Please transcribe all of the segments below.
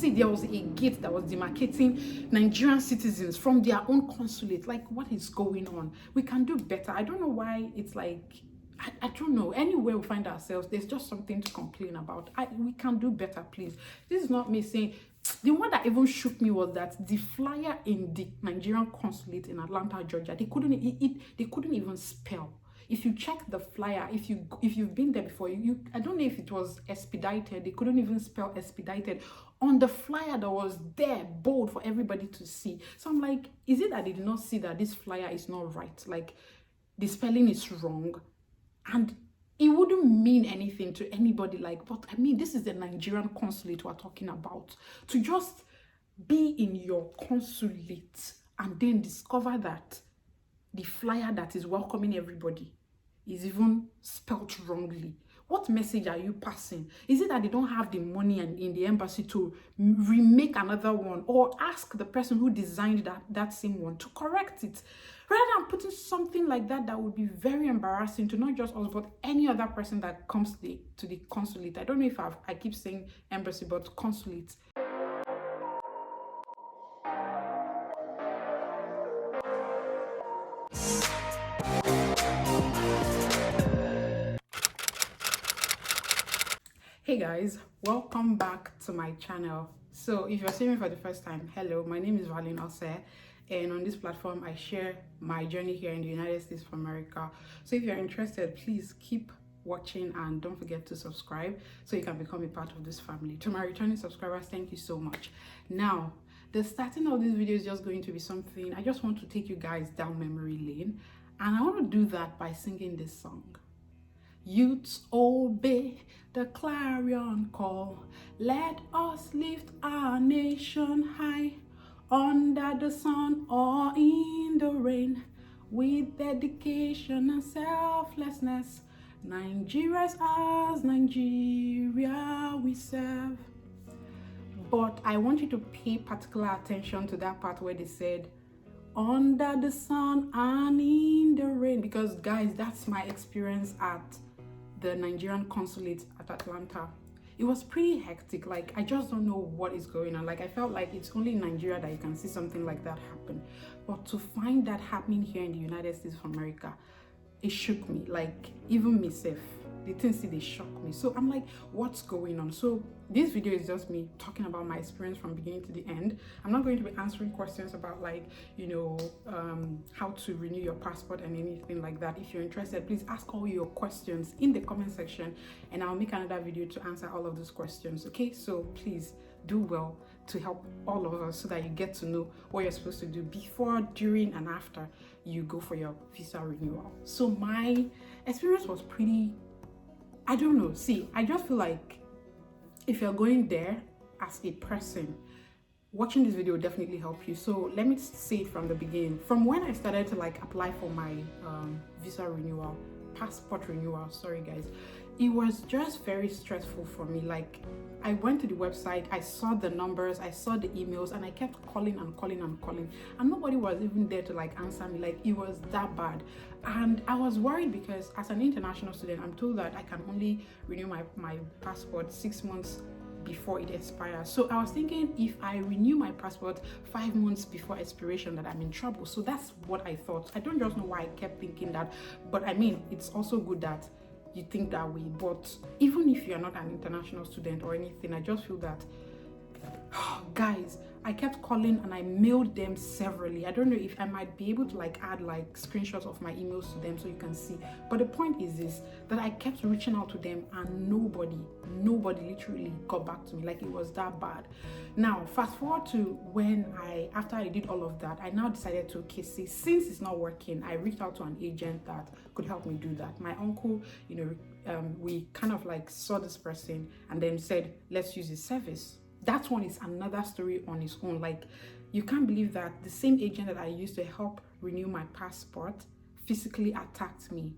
see, there was a gate that was demarcating Nigerian citizens from their own consulate. Like, what is going on? We can do better. I don't know why it's like, I don't know. Anywhere we find ourselves, there's just something to complain about. We can do better, please. This is not me saying. The one that even shook me was that the flyer in the Nigerian consulate in Atlanta, Georgia, they couldn't even spell. If you check the flyer, if you've been there before, I don't know if it was expedited. They couldn't even spell expedited on the flyer that was there, bold for everybody to see. So I'm like, is it that they did not see that this flyer is not right? Like, the spelling is wrong, and it wouldn't mean anything to anybody. Like, but I mean, this is the Nigerian consulate we're talking about. To just be in your consulate and then discover that the flyer that is welcoming everybody is even spelt wrongly. What message are you passing? Is it that they don't have the money in the embassy to remake another one, or ask the person who designed that same one to correct it? Rather than putting something like that would be very embarrassing to not just us, but any other person that comes to the consulate. I don't know if I keep saying embassy, but consulate. Hey guys, welcome back to my channel. So if you're seeing me for the first time, hello, my name is Valeen, and on this platform I share my journey here in the United States of America. So if you're interested, please keep watching and don't forget to subscribe so you can become a part of this family. To my returning subscribers, thank you so much. Now, the starting of this video is just going to be something. I just want to take you guys down memory lane, and I want to do that by singing this song. Youths, obey the clarion call. Let us lift our nation high, under the sun or in the rain, with dedication and selflessness. Nigeria's ours, Nigeria we serve. But I want you to pay particular attention to that part where they said, under the sun and in the rain, because guys, that's my experience at the Nigerian consulate at Atlanta. It was pretty hectic. Like, I just don't know what is going on. Like, I felt like it's only in Nigeria that you can see something like that happen, but to find that happening here in the United States of America, it shook me. Like, even myself, the things they shocked me. So I'm like, what's going on? So this video is just me talking about my experience from beginning to the end. I'm not going to be answering questions about, like, you know, how to renew your passport and anything like that. If you're interested, please ask all your questions in the comment section, and I'll make another video to answer all of those questions. Okay, so please do well to help all of us so that you get to know what you're supposed to do before, during, and after you go for your visa renewal. So my experience was pretty, I don't know. See, I just feel like if you're going there as a person, watching this video will definitely help you. So let me say it from the beginning. From when I started to like apply for my visa renewal, passport renewal, sorry guys, it was just very stressful for me. Like, I went to the website, I saw the numbers, I saw the emails, and I kept calling and calling and calling, and nobody was even there to like answer me. Like, it was that bad. And I was worried because as an international student, I'm told that I can only renew my passport 6 months before it expires. So I was thinking, if I renew my passport 5 months before expiration, that I'm in trouble. So that's what I thought. I don't just know why I kept thinking that, but I mean, it's also good that you think that way. But even if you're not an international student or anything, I just feel that, guys, I kept calling and I mailed them severally. I don't know if I might be able to like add like screenshots of my emails to them so you can see. But the point is this, that I kept reaching out to them and nobody literally got back to me. Like, it was that bad. Now, fast forward to when after I did all of that, I now decided to, okay, see, since it's not working, I reached out to an agent that could help me do that. My uncle, you know, we kind of like saw this person and then said, let's use his service. That one is another story on its own. Like, you can't believe that the same agent that I used to help renew my passport physically attacked me.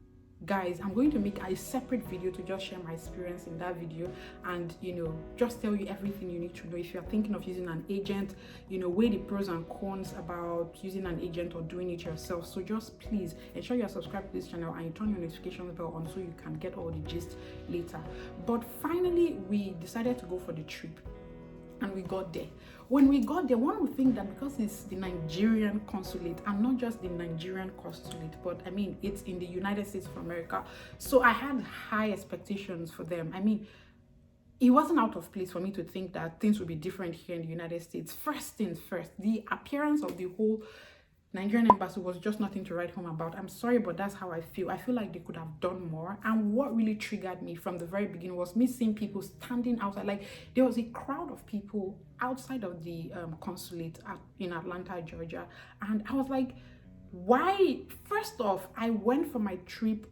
Guys, I'm going to make a separate video to just share my experience in that video and, you know, just tell you everything you need to know if you're thinking of using an agent, you know, weigh the pros and cons about using an agent or doing it yourself. So just please ensure you're subscribed to this channel and you turn your notification bell on so you can get all the gist later. But finally, we decided to go for the trip. and we got there. When we got there, one would think that because it's the Nigerian consulate, and not just the Nigerian consulate, but I mean, it's in the United States of America. So I had high expectations for them. I mean, it wasn't out of place for me to think that things would be different here in the United States. First things first, the appearance of the whole Nigerian embassy was just nothing to write home about. I'm sorry, but that's how I feel. I feel like they could have done more. And what really triggered me from the very beginning was me seeing people standing outside. Like, there was a crowd of people outside of the consulate in Atlanta, Georgia. And I was like, why? First off, I went for my trip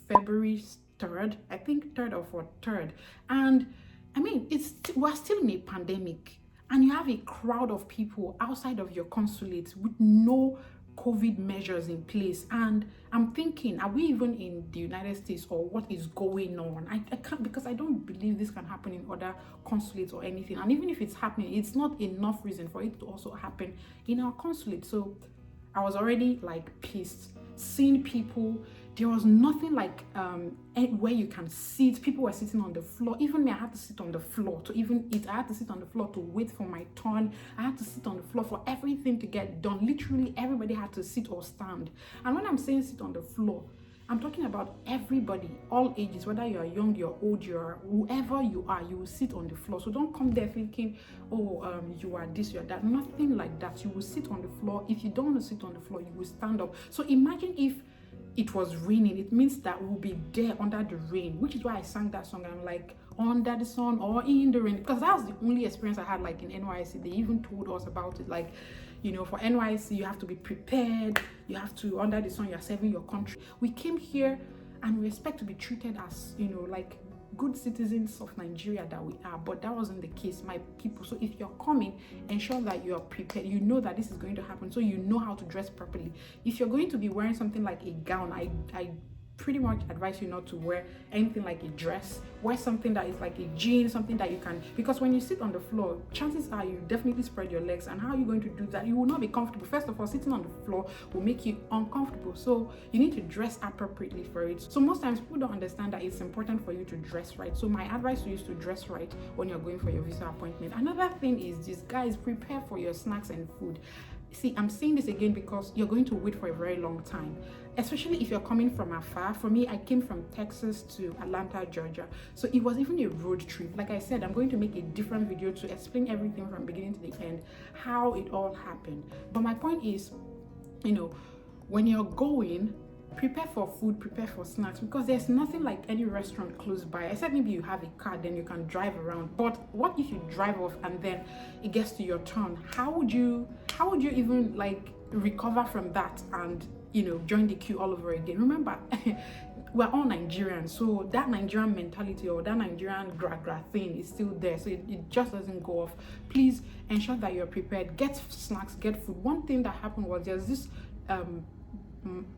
February 3rd, I think 3rd or 4th, 3rd. And I mean, we're still in a pandemic. And you have a crowd of people outside of your consulate with no COVID measures in place. And I'm thinking, are we even in the United States, or what is going on? I can't, because I don't believe this can happen in other consulates or anything. And even if it's happening, it's not enough reason for it to also happen in our consulate. So I was already like pissed, seeing people. There was nothing like where you can sit. People were sitting on the floor. Even me, I had to sit on the floor to even eat. I had to sit on the floor to wait for my turn. I had to sit on the floor for everything to get done. Literally, everybody had to sit or stand. And when I'm saying sit on the floor, I'm talking about everybody, all ages, whether you are young, you're old, you're whoever you are, you will sit on the floor. So don't come there thinking, oh, you are this, you are that. Nothing like that. You will sit on the floor. If you don't want to sit on the floor, you will stand up. So imagine if it was raining. It means that we'll be there under the rain, which is why I sang that song. I'm like, under the sun or in the rain, because that was the only experience I had like in NYC. They even told us about it, like, you know, for NYC you have to be prepared, you have to, under the sun, you're serving your country. We came here and we expect to be treated as, you know, like good citizens of Nigeria that we are, but that wasn't the case, my people. So if you're coming, ensure that you are prepared. You know that this is going to happen, so you know how to dress properly. If you're going to be wearing something like a gown, I pretty much advise you not to wear anything like a dress. Wear something that is like a jean, something that you can, because when you sit on the floor, chances are you definitely spread your legs, and how are you going to do that? You will not be comfortable. First of all, sitting on the floor will make you uncomfortable, so you need to dress appropriately for it. So most times people don't understand that it's important for you to dress right. So my advice to you is to dress right when you're going for your visa appointment. Another thing is this, guys, prepare for your snacks and food. See, I'm saying this again because you're going to wait for a very long time, especially if you're coming from afar. For me, I came from Texas to Atlanta, Georgia. So it was even a road trip. Like I said, I'm going to make a different video to explain everything from beginning to the end, how it all happened. But my point is, you know, when you're going, prepare for food, prepare for snacks, because there's nothing like any restaurant close by, except maybe you have a car, then you can drive around. But what if you drive off and then it gets to your turn? How would you even like recover from that and, you know, join the queue all over again? Remember, we're all Nigerians, so that Nigerian mentality or that Nigerian gra thing is still there, so it just doesn't go off. Please ensure that you're prepared. Get snacks, get food. One thing that happened was there's this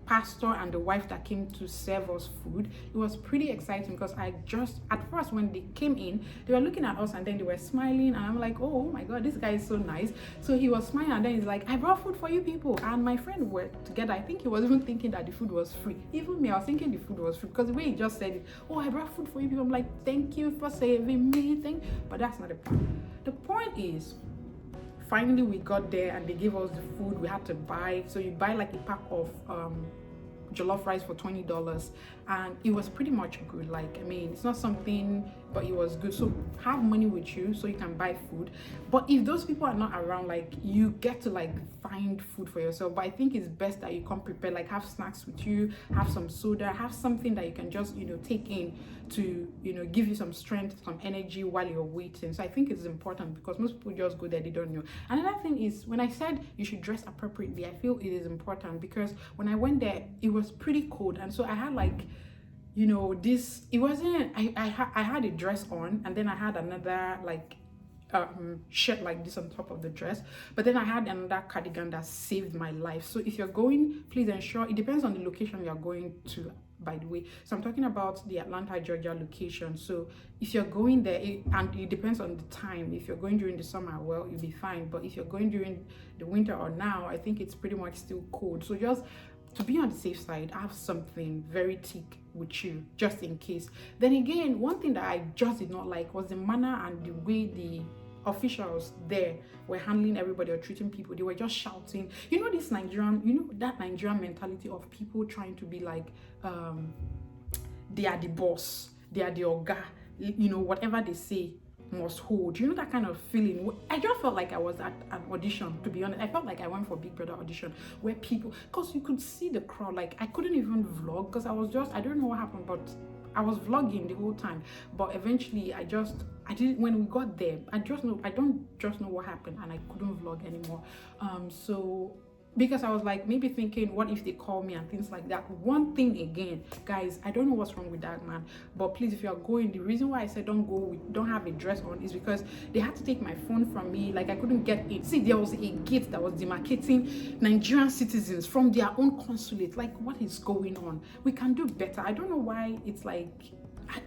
pastor and the wife that came to serve us food. It was pretty exciting because I just, at first when they came in, they were looking at us and then they were smiling, and I'm like, oh my god, this guy is so nice. So he was smiling, and then he's like, I brought food for you people. And my friend were together. I think he was even thinking that the food was free. Even me, I was thinking the food was free, because the way he just said it, oh, I brought food for you people. I'm like, thank you for saving me. But that's not the point. The point is, finally we got there and they gave us the food we had to buy. So you buy like a pack of jollof rice for $20, and it was pretty much good. Like, I mean, it's not something, but it was good. So have money with you so you can buy food. But if those people are not around, like, you get to like find food for yourself. But I think it's best that you come prepared, like have snacks with you, have some soda, have something that you can just, you know, take in to, you know, give you some strength, some energy while you're waiting. So I think it's important, because most people just go there, they don't know. Another thing is, when I said you should dress appropriately, I feel it is important, because when I went there, it was pretty cold, and so I had like, you know, this, it wasn't, I had a dress on, and then I had another like shirt like this on top of the dress, but then I had another cardigan that saved my life. So if you're going, please ensure, it depends on the location you're going to, by the way. So I'm talking about the Atlanta, Georgia location. So if you're going there, and it depends on the time. If you're going during the summer, well, you'll be fine. But if you're going during the winter or now, I think it's pretty much still cold. So just to be on the safe side, have something very thick with you, just in case. Then again, one thing that I just did not like was the manner and the way the officials there were handling everybody or treating people. They were just shouting. You know this Nigerian, that Nigerian mentality of people trying to be like, they are the boss, they are the oga, whatever they say must hold. You know that kind of feeling? I just felt like I was at an audition, to be honest. I felt like I went for Big Brother audition where people, because you could see the crowd, like I couldn't even vlog because I don't know what happened, but I was vlogging the whole time. But eventually I didn't, when we got there, I don't just know what happened, and I couldn't vlog anymore. So because I was like maybe thinking, what if they call me and things like that. One thing again, guys, I don't know what's wrong with that man, but please, if you are going, the reason why I said don't have a dress on is because they had to take my phone from me. Like I couldn't get it. See, there was a gate that was demarcating Nigerian citizens from their own consulate. Like, what is going on? We can do better. I don't know why it's like,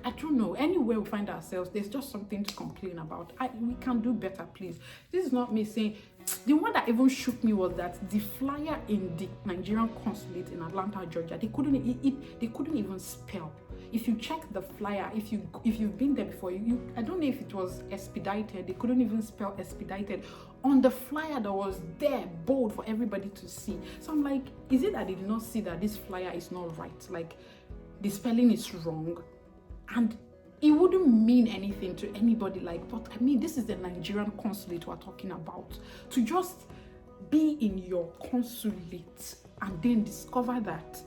I don't know. Anywhere we find ourselves, there's just something to complain about. We can do better, please. This is not me saying. The one that even shook me was that the flyer in the Nigerian consulate in Atlanta, Georgia, they couldn't even spell. If you check the flyer, if you've been there before, I don't know if it was expedited. They couldn't even spell expedited on the flyer that was there, bold for everybody to see. So I'm like, is it that they did not see that this flyer is not right? Like the spelling is wrong, and it wouldn't mean anything to anybody. Like, but I mean, this is the Nigerian consulate we're talking about. To just be in your consulate and then discover that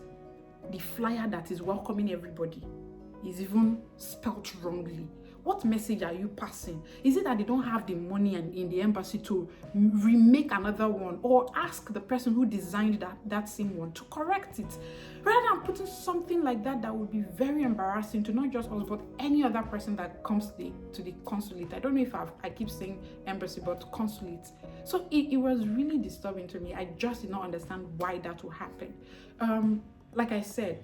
the flyer that is welcoming everybody is even spelt wrongly. What message are you passing? Is it that they don't have the money in the embassy to remake another one, or ask the person who designed that same one to correct it? Rather than putting something like that would be very embarrassing to not just us, but any other person that comes to the consulate. I don't know if I keep saying embassy, but consulate. So it was really disturbing to me. I just did not understand why that would happen. Like I said,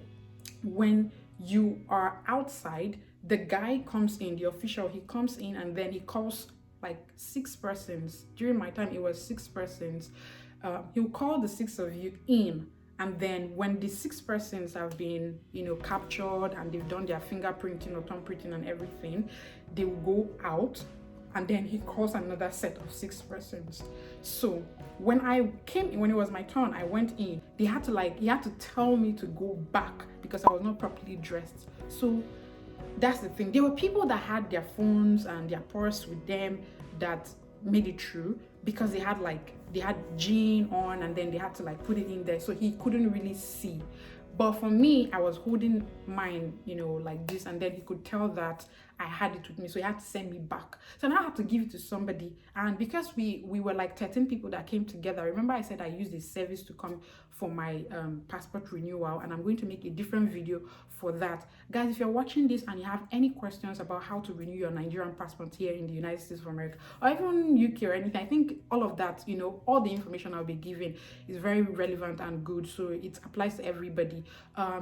when you are outside, the guy comes in, the official, he comes in and then he calls like 6 persons. During my time, it was 6 persons. He'll call the 6 of you in. And then when the 6 persons have been, captured and they've done their fingerprinting or thumbprinting and everything, they will go out, and then he calls another set of 6 persons. So when I came in, when it was my turn, I went in. He had to tell me to go back because I was not properly dressed. So that's the thing. There were people that had their phones and their purse with them that made it through because they had jean on, and then they had to put it in there, so he couldn't really see. But for me, I was holding mine, like this, and then he could tell that I had it with me, so he had to send me back. So now I had to give it to somebody, and because we were like 13 people that came together. Remember I said I used a service to come for my passport renewal, and I'm going to make a different video for that. Guys, if you're watching this and you have any questions about how to renew your Nigerian passport here in the United States of America, or even UK or anything, I think all of that, all the information I'll be giving is very relevant and good, so it applies to everybody.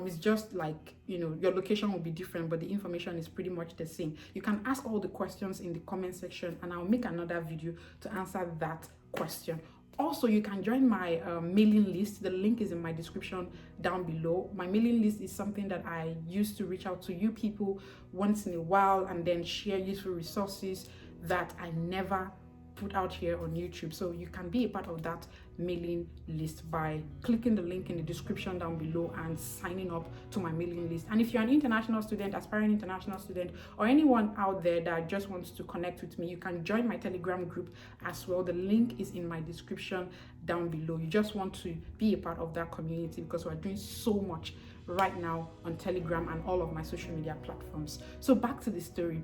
It's just like, your location will be different, but the information is pretty much the same. You can ask all the questions in the comment section, and I'll make another video to answer that question. Also, you can join my mailing list. The link is in my description down below. My mailing list is something that I use to reach out to you people once in a while and then share useful resources that I never put out here on YouTube. So you can be a part of that mailing list by clicking the link in the description down below and signing up to my mailing list. And if you're an international student, aspiring international student, or anyone out there that just wants to connect with me, you can join my Telegram group as well. The link is in my description down below. You just want to be a part of that community because we're doing so much right now on Telegram and all of my social media platforms. So back to the story.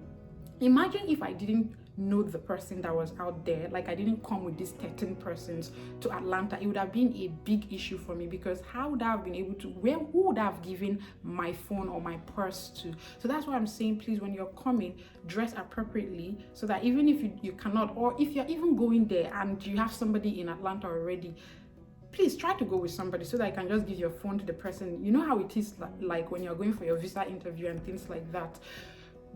Imagine if I didn't know the person that was out there, like I didn't come with these 13 persons to Atlanta. It would have been a big issue for me, because how would I have been able to, who would I have given my phone or my purse to? So that's why I'm saying, please, when you're coming, dress appropriately, so that even if you cannot, or if you're even going there and you have somebody in Atlanta already, please try to go with somebody so that you can just give your phone to the person. You know how it is like when you're going for your visa interview and things like that.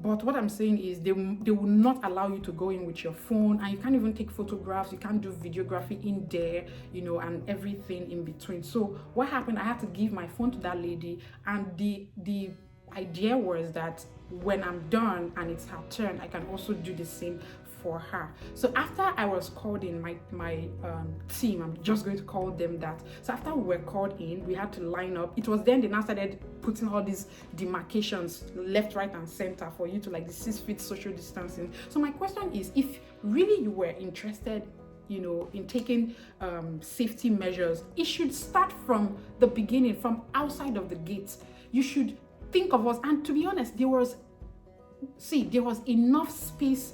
But what I'm saying is they will not allow you to go in with your phone, and you can't even take photographs, you can't do videography in there, and everything in between. So what happened, I had to give my phone to that lady, and the idea was that when I'm done and it's her turn, I can also do the same for her. So after I was called in, my team, I'm just going to call them that. So after we were called in, we had to line up. It was then they now started putting all these demarcations left, right, and center for you to like the 6 feet social distancing. So my question is, if really you were interested, in taking safety measures, it should start from the beginning, from outside of the gates. You should think of us. And to be honest, there was enough space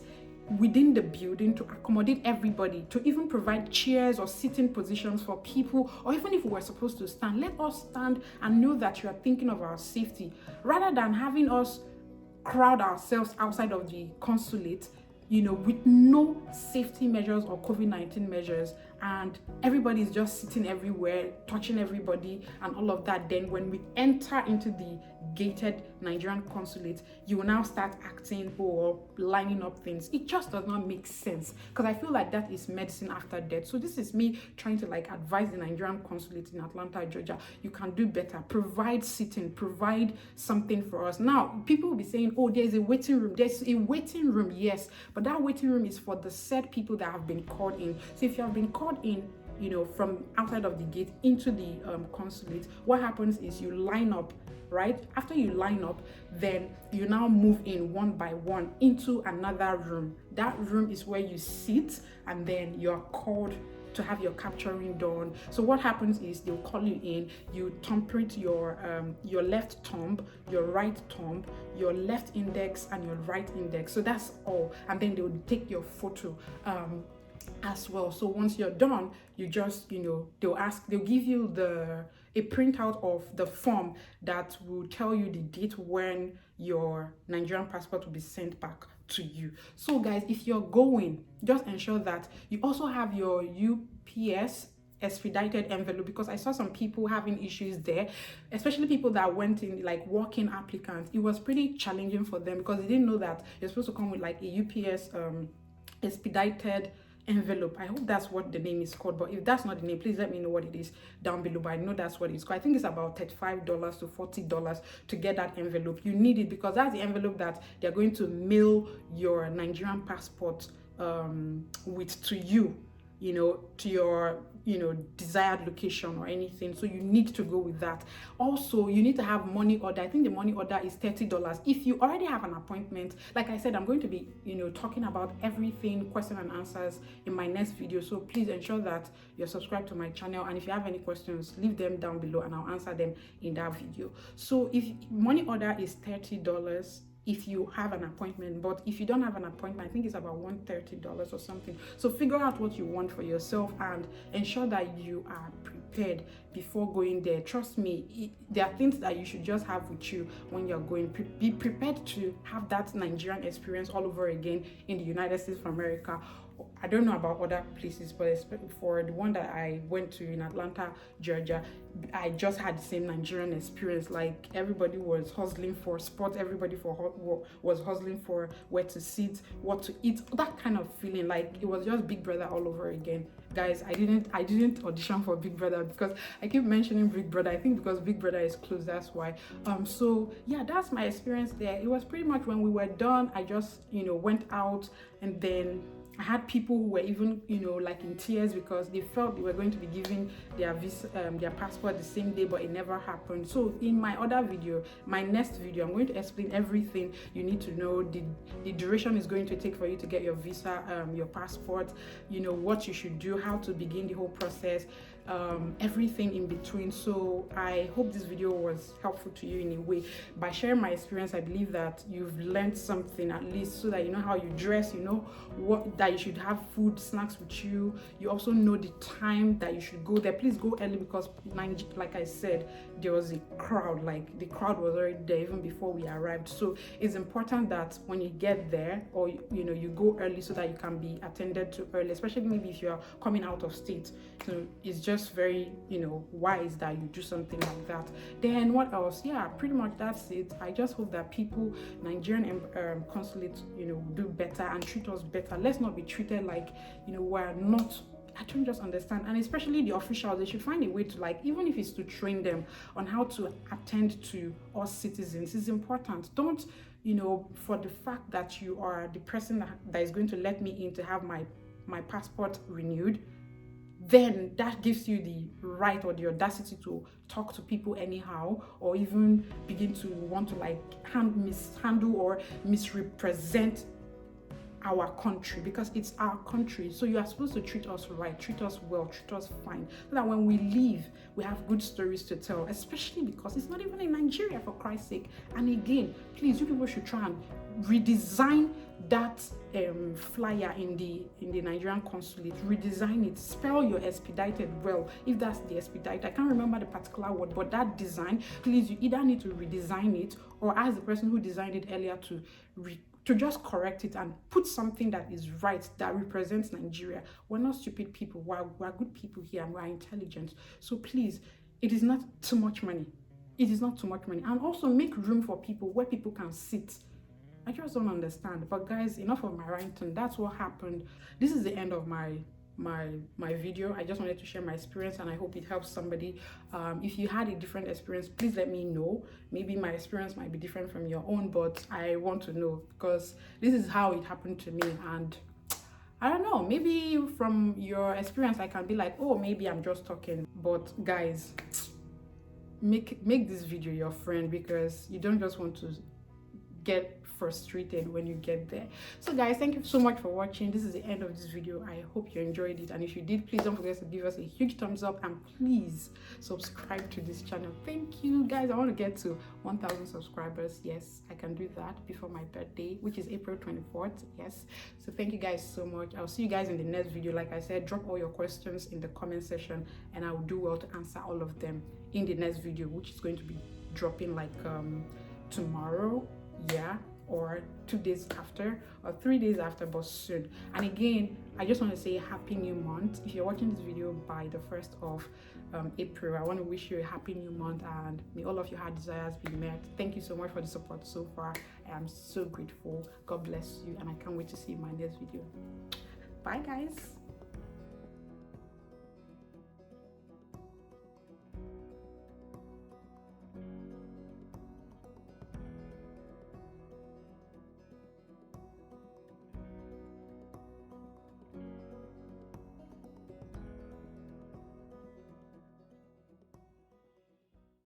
within the building to accommodate everybody, to even provide chairs or sitting positions for people, or even if we were supposed to stand, let us stand and know that you are thinking of our safety, rather than having us crowd ourselves outside of the consulate, with no safety measures or COVID-19 measures, and everybody is just sitting everywhere, touching everybody and all of that. Then when we enter into the gated Nigerian consulate, you will now start acting or lining up things. It just does not make sense, because I feel like that is medicine after death. So this is me trying to like advise the Nigerian consulate in Atlanta, Georgia. You can do better. Provide sitting, provide something for us. Now, people will be saying, oh, there's a waiting room. There's a waiting room, yes, but that waiting room is for the said people that have been called in. So if you have been called in, from outside of the gate into the consulate, what happens is you line up, right? After you line up, then you now move in one by one into another room. That room is where you sit, and then you're called to have your capturing done. So what happens is they'll call you in, you thumbprint your left thumb, your right thumb, your left index, and your right index. So that's all, and then they'll take your photo as well. So once you're done, you just they'll give you a printout of the form that will tell you the date when your Nigerian passport will be sent back to you. So guys, if you're going, just ensure that you also have your UPS expedited envelope, because I saw some people having issues there, especially people that went in like walk-in applicants. It was pretty challenging for them because they didn't know that you're supposed to come with like a UPS expedited envelope. I hope that's what the name is called, but if that's not the name, please let me know what it is down below. But I know that's what it's called. I think it's about $35 to $40 to get that envelope. You need it because that's the envelope that they're going to mail your Nigerian passport with to you, to your desired location or anything. So you need to go with that. Also, you need to have money order. I think the money order is $30. If you already have an appointment, like I said, I'm going to be talking about everything, question and answers in my next video. So please ensure that you're subscribed to my channel, and if you have any questions, leave them down below and I'll answer them in that video. So if money order is $30 if you have an appointment, but if you don't have an appointment, I think it's about $130 or something. So figure out what you want for yourself and ensure that you are prepared before going there. Trust me, there are things that you should just have with you when you're going. Be prepared to have that Nigerian experience all over again in the United States of America. I don't know about other places, but for the one that I went to in Atlanta, Georgia, I just had the same Nigerian experience. Like everybody was hustling for sport, everybody was hustling for where to sit, what to eat, that kind of feeling. Like it was just Big Brother all over again. Guys, I didn't audition for Big Brother because I keep mentioning Big Brother. I think because Big Brother is closed, that's why. So yeah, that's my experience there. It was pretty much when we were done, I just went out, and then I had people who were even, like in tears because they felt they were going to be giving their their passport the same day, but it never happened. So in my other video, my next video, I'm going to explain everything you need to know, the duration is going to take for you to get your visa, your passport, what you should do, how to begin the whole process, everything in between. So I hope this video was helpful to you in a way. By sharing my experience, I believe that you've learned something, at least so that you know how you dress, that you should have food, snacks with you. You also know the time that you should go there. Please go early because, like I said, there was a crowd. Like the crowd was already there even before we arrived. So it's important that when you get there, or you go early so that you can be attended to early, especially maybe if you're coming out of state. So it's just very wise that you do something like that. Then what else? Yeah, pretty much that's it. I just hope that people, Nigerian consulate, do better and treat us better. Let's not be treated like we're not. I don't just understand, and especially the officials, they should find a way to, like, even if it's to train them on how to attend to us citizens. It's important. Don't you know, for the fact that you are the person that is going to let me in to have my passport renewed, then that gives you the right or the audacity to talk to people anyhow, or even begin to want to like mishandle or misrepresent our country, because it's our country. So you are supposed to treat us right, treat us well, treat us fine, so that when we leave, we have good stories to tell, especially because it's not even in Nigeria, for Christ's sake. And again, please, you people should try and redesign that flyer in the Nigerian consulate. Redesign it, spell your expedited well, if that's the expedite. I can't remember the particular word, but that design, please, you either need to redesign it or ask the person who designed it earlier to just correct it and put something that is right, that represents Nigeria. We're not stupid people. We're good people here, and we're intelligent. So please, it is not too much money. It is not too much money. And also make room for people, where people can sit. I just don't understand. But guys, enough of my ranting. That's what happened. This is the end of my video. I just wanted to share my experience, and I hope it helps somebody. If you had a different experience, please let me know. Maybe my experience might be different from your own, but I want to know, because this is how it happened to me. And I don't know, maybe from your experience I can be like, oh, maybe I'm just talking. But guys, make this video your friend, because you don't just want to get frustrated when you get there. So guys, thank you so much for watching. This is the end of this video. I hope you enjoyed it, and if you did, please don't forget to give us a huge thumbs up, and please subscribe to this channel. Thank you guys. I want to get to 1,000 subscribers. Yes, I can do that before my birthday, which is April 24th. Yes, so thank you guys so much. I'll see you guys in the next video. Like I said, drop all your questions in the comment section, and I will do well to answer all of them in the next video, which is going to be dropping like tomorrow, yeah, or 2 days after, or 3 days after, but soon. And again, I just want to say happy new month. If you're watching this video by the 1st of April, I want to wish you a happy new month, and may all of your heart desires be met. Thank you so much for the support so far. I am so grateful. God bless you, and I can't wait to see you in my next video. Bye guys.